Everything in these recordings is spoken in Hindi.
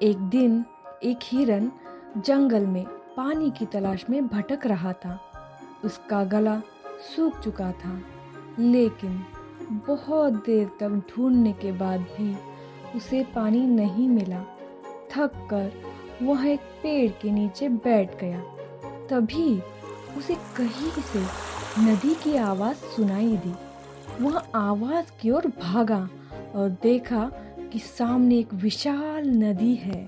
एक दिन एक हिरन जंगल में पानी की तलाश में भटक रहा था। उसका गला सूख चुका था, लेकिन बहुत देर तक ढूंढने के बाद भी उसे पानी नहीं मिला। थक कर वह एक पेड़ के नीचे बैठ गया। तभी उसे कहीं से नदी की आवाज़ सुनाई दी। वह आवाज़ की ओर भागा और देखा कि सामने एक विशाल नदी है।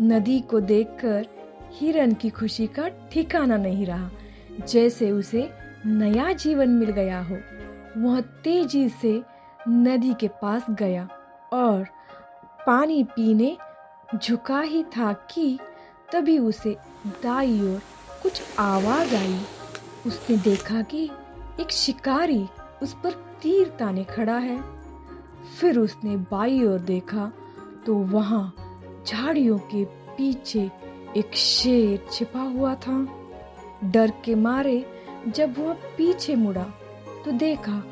नदी को देखकर हिरन की खुशी का ठिकाना नहीं रहा, जैसे उसे नया जीवन मिल गया हो। वह तेजी से नदी के पास गया और पानी पीने झुका ही था कि तभी उसे दाईं ओर कुछ आवाज आई। उसने देखा कि एक शिकारी उस पर तीर ताने खड़ा है। फिर उसने बाईं ओर देखा तो वहां झाड़ियों के पीछे एक शेर छिपा हुआ था। डर के मारे जब वह पीछे मुड़ा तो देखा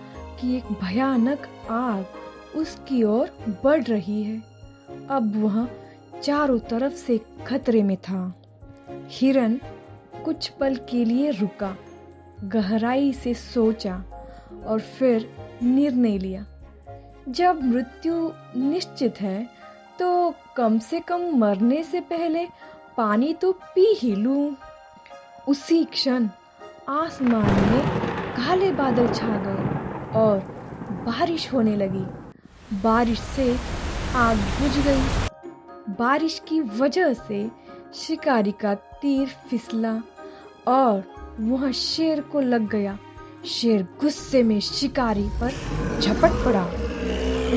कि एक भयानक आग उसकी ओर बढ़ रही है। अब वह चारों तरफ से खतरे में था। हिरन कुछ पल के लिए रुका, गहराई से सोचा और फिर निर्णय लिया, जब मृत्यु निश्चित है तो कम से कम मरने से पहले पानी तो पी ही लूं। उसी क्षण आसमान में काले बादल छा गए और बारिश होने लगी। बारिश से आग बुझ गई। बारिश की वजह से शिकारी का तीर फिसला और वह शेर को लग गया। शेर गुस्से में शिकारी पर झपट पड़ा।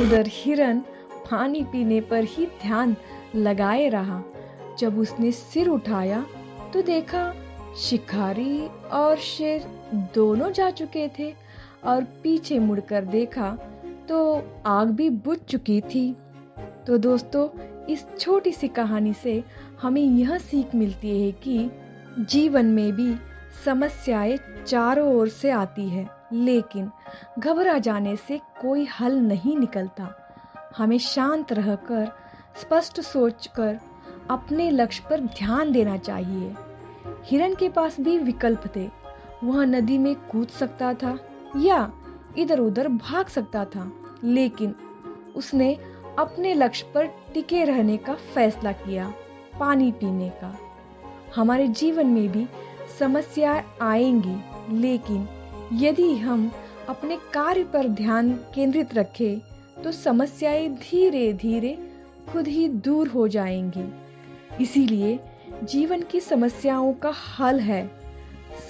उधर हिरन पानी पीने पर ही ध्यान लगाए रहा। जब उसने सिर उठाया तो देखा शिकारी और शेर दोनों जा चुके थे और पीछे मुड़कर देखा तो आग भी बुझ चुकी थी। तो दोस्तों, इस छोटी सी कहानी से हमें यह सीख मिलती है कि जीवन में भी समस्याएं चारों ओर से आती है, लेकिन घबरा जाने से कोई हल नहीं निकलता। हमें शांत रहकर, स्पष्ट सोचकर अपने लक्ष्य पर ध्यान देना चाहिए। हिरन के पास भी विकल्प थे। वह नदी में कूद सकता था या इधर उधर भाग सकता था, लेकिन उसने अपने लक्ष्य पर टिके रहने का फैसला किया, पानी पीने का। हमारे जीवन में भी समस्याएं आएंगी, लेकिन यदि हम अपने कार्य पर ध्यान केंद्रित रखें तो समस्याएं धीरे धीरे खुद ही दूर हो जाएंगी। इसीलिए जीवन की समस्याओं का हल है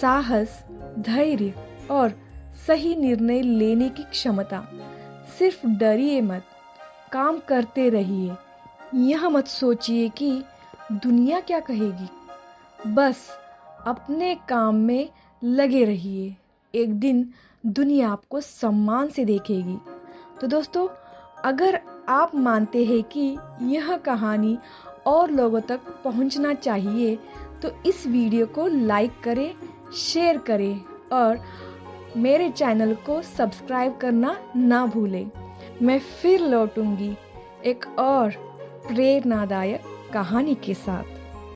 साहस, धैर्य और सही निर्णय लेने की क्षमता। सिर्फ डरिए मत, काम करते रहिए। यह मत सोचिए कि दुनिया क्या कहेगी, बस अपने काम में लगे रहिए। एक दिन दुनिया आपको सम्मान से देखेगी। तो दोस्तों, अगर आप मानते हैं कि यह कहानी और लोगों तक पहुंचना चाहिए तो इस वीडियो को लाइक करें, शेयर करें और मेरे चैनल को सब्सक्राइब करना ना भूलें। मैं फिर लौटूंगी एक और प्रेरणादायक कहानी के साथ।